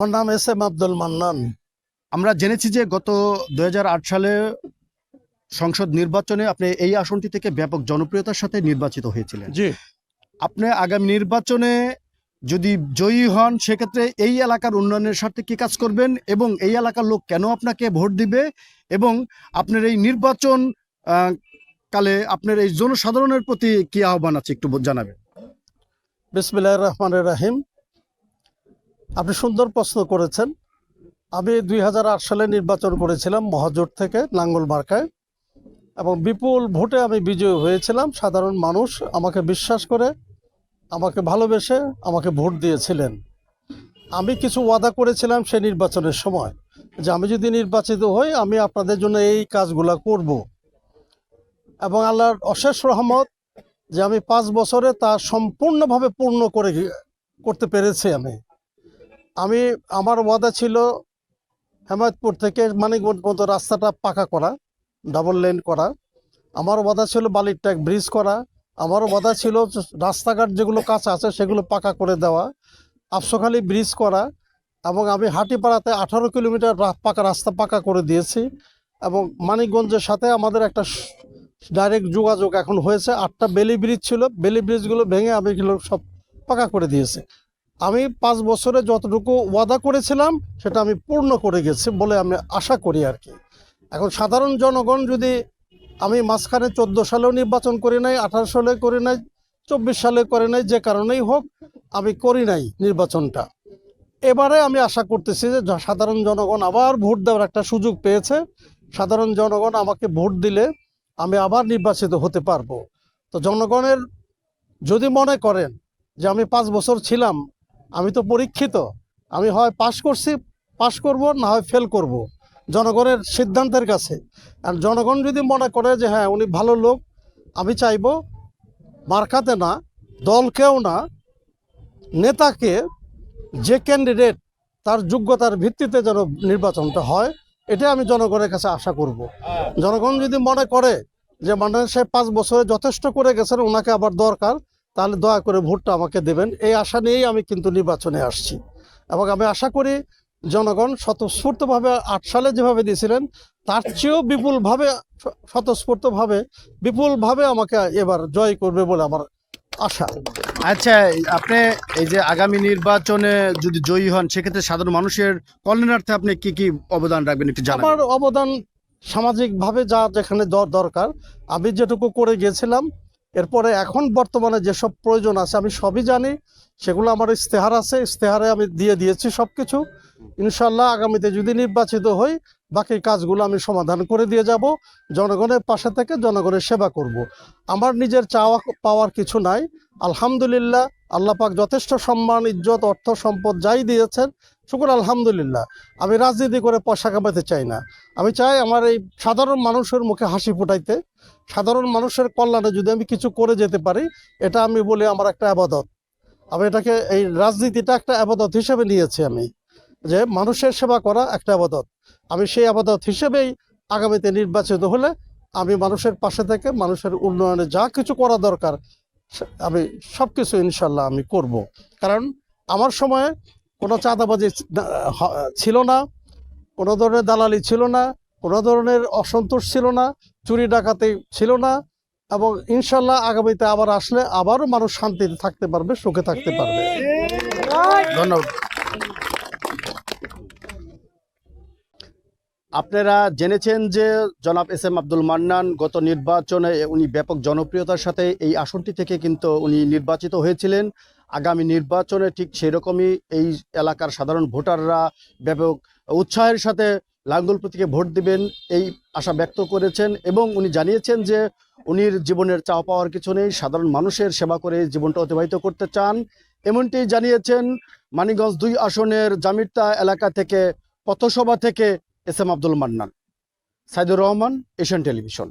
আমার নাম আব্দুল মান্নান। আমরা জেনেছি যে গত 2008 সালে সংসদ নির্বাচনে আপনি এই আসনটি থেকে ব্যাপক জনপ্রিয়তার সাথে নির্বাচিত হয়েছিলেন। জি, আপনি আগামী নির্বাচনে যদি জয়ী হন সেক্ষেত্রে এই এলাকার উন্নয়নের স্বার্থে কি কাজ করবেন এবং এই এলাকার লোক কেন আপনাকে ভোট দিবে এবং আপনার এই নির্বাচন কালে আপনার এই জনসাধারণের প্রতি কি আহ্বান আছে একটু জানাবেন। বিসমিল্লাহির রহমানির রহিম। আপনি সুন্দর প্রশ্ন করেছেন। আমি 2008 সালে নির্বাচন করেছিলাম মহাজোট থেকে লাঙ্গল মার্কায় এবং বিপুল ভোটে আমি বিজয়ী হয়েছিলাম। সাধারণ মানুষ আমাকে বিশ্বাস করে, আমাকে ভালোবেসে আমাকে ভোট দিয়েছিলেন। আমি কিছু ওয়াদা করেছিলাম সেই নির্বাচনের সময় যে আমি যদি নির্বাচিত হই আমি আপনাদের জন্য এই কাজগুলো করব, এবং আল্লাহর অশেষ রহমত যে আমি 5 বছরে তা সম্পূর্ণভাবে পূর্ণ করতে পেরেছি। আমি আমার ওয়াদা ছিল হেমায়তপুর থেকে মানিকগঞ্জ পর্যন্ত রাস্তাটা পাকা করা, ডাবল লেন করা। আমার ওয়াদা ছিল বালির ট্যাঙ্ক ব্রিজ করা। আমার ওয়াদা ছিল রাস্তাঘাট যেগুলো কাঁচা আছে সেগুলো পাকা করে দেওয়া, আফসোখালী ব্রিজ করা, এবং আমি হাটিপাড়াতে 18 কিলোমিটার পাকা রাস্তা পাকা করে দিয়েছি। এবং মানিকগঞ্জের সাথে আমাদের একটা ডাইরেক্ট যোগাযোগ এখন হয়েছে। 8টা বেলি ব্রিজ ছিল, বেলি ব্রিজগুলো ভেঙে আমি এগুলো সব পাকা করে দিয়েছি। আমি 5 বছরে যতটুকু ওয়াদা করেছিলাম সেটা আমি পূর্ণ করে গেছি বলে আমি আশা করি আর কি। এখন সাধারণ জনগণ যদি, আমি মাঝখানে 14 সালেও নির্বাচন করি নাই, 18 সালে করি নাই, 24 সালে করে নাই, যে কারণেই হোক আমি করি নাই নির্বাচনটা। এবারে আমি আশা করতেছি যে সাধারণ জনগণ আবার ভোট দেওয়ার একটা সুযোগ পেয়েছে। সাধারণ জনগণ আমাকে ভোট দিলে আমি আবার নির্বাচিত হতে পারবো। তো জনগণের যদি মনে করেন যে আমি 5 বছর ছিলাম, আমি তো পরীক্ষিত, আমি হয় পাশ করব, না হয় ফেল করব, জনগণের সিদ্ধান্তের কাছে। আর জনগণ যদি মনে করে যে হ্যাঁ উনি ভালো লোক, আমি চাইব মার্কাতে না, দলকেও না, নেতাকে, যে ক্যান্ডিডেট তার যোগ্যতার ভিত্তিতে যেন নির্বাচনটা হয়, এটা আমি জনগণের কাছে আশা করব। জনগণ যদি মনে করে যে মানুষ সে 5 বছরে যথেষ্ট করে গেছেন, ওনাকে আবার দরকার, তাহলে দয়া করে ভোটটা আমাকে দেবেন। এই আশা নিয়েই আমি কিন্তু নির্বাচনে আসছি। এবং আমি আশা করি জনগণ স্বতঃস্ফূর্তভাবে 8 সালে যেভাবে দিয়েছিলেন তার চেয়েও বিপুলভাবে আমাকে এবার জয় করবে বলে আমার আশা। আচ্ছা, আপনি এই যে আগামী নির্বাচনে যদি জয়ী হন সেক্ষেত্রে সাধারণ মানুষের কল্যাণার্থে আপনি কি কি অবদান রাখবেন একটু জানাবেন। আমার অবদান সামাজিকভাবে যা যেখানে দরকার আমি যেটুকু করে গেছিলাম। এরপরে এখন বর্তমানে যেসব প্রয়োজন আছে আমি সবই জানি, সেগুলো আমার ইস্তেহার আছে, ইস্তেহারে আমি দিয়ে দিয়েছি সব কিছু। ইনশাল্লাহ আগামীতে যদি নির্বাচিত হই বাকি কাজগুলো আমি সমাধান করে দিয়ে যাব। জনগণের পাশে থেকে জনগণের সেবা করব। আমার নিজের চাওয়া পাওয়ার কিছু নাই। আলহামদুলিল্লাহ, আল্লাহ পাক যথেষ্ট সম্মান, ইজ্জত, অর্থ, সম্পদ যাই দিয়েছেন, শুকর আলহামদুলিল্লাহ। আমি রাজনীতি করে পয়সা কামাতে চাই না। আমি চাই আমার এই সাধারণ মানুষের মুখে হাসি ফুটাইতে, সাধারণ মানুষের কল্যাণে যদি আমি কিছু করে যেতে পারি, এটা আমি বলি আমার একটা আবাদত। আমি এটাকে, এই রাজনীতিটা একটা আবাদত হিসেবে নিয়েছি আমি, যে মানুষের সেবা করা একটা আবাদত। আমি সেই আবাদত হিসেবেই আগামীতে নির্বাচিত হলে আমি মানুষের পাশে থেকে মানুষের উন্নয়নে যা কিছু করা দরকার আমি সব কিছু ইনশাল্লাহ আমি করব। কারণ আমার সময়ে কোনো চাঁদাবাজি ছিল না, কোনো ধরনের দালালি ছিল না, কোনো ধরনের অসন্তোষ ছিল না, চুরি ডাকাতি ছিল না। এবং ইনশাল্লাহ আগামীতে আবার আসলে আবারও মানুষ শান্তিতে থাকতে পারবে, সুখে থাকতে পারবে। ধন্যবাদ। আপনারা জেনেছেন যে জনাব আব্দুল মান্নান গত নির্বাচনে উনি ব্যাপক জনপ্রিয়তার সাথে এই আসনটি থেকে কিন্তু উনি নির্বাচিত হয়েছিলেন। আগামী নির্বাচনে ঠিক সেরকমই এই এলাকার সাধারণ ভোটাররা ব্যাপক উৎসাহের সাথে লাঙ্গল প্রতীকে ভোট দিবেন এই আশা ব্যক্ত করেছেন এবং উনি জানিয়েছেন যে উনির জীবনের চাওয়া পাওয়ার কিছু নেই, সাধারণ মানুষের সেবা করে জীবনটা অতিবাহিত করতে চান। এমনটি জানিয়েছেন মানিকগঞ্জ 2 আসনের জামিরতা এলাকা থেকে পথসভা থেকে আব্দুল মান্নান। সাইদুর রহমান, এশিয়ান টেলিভিশন।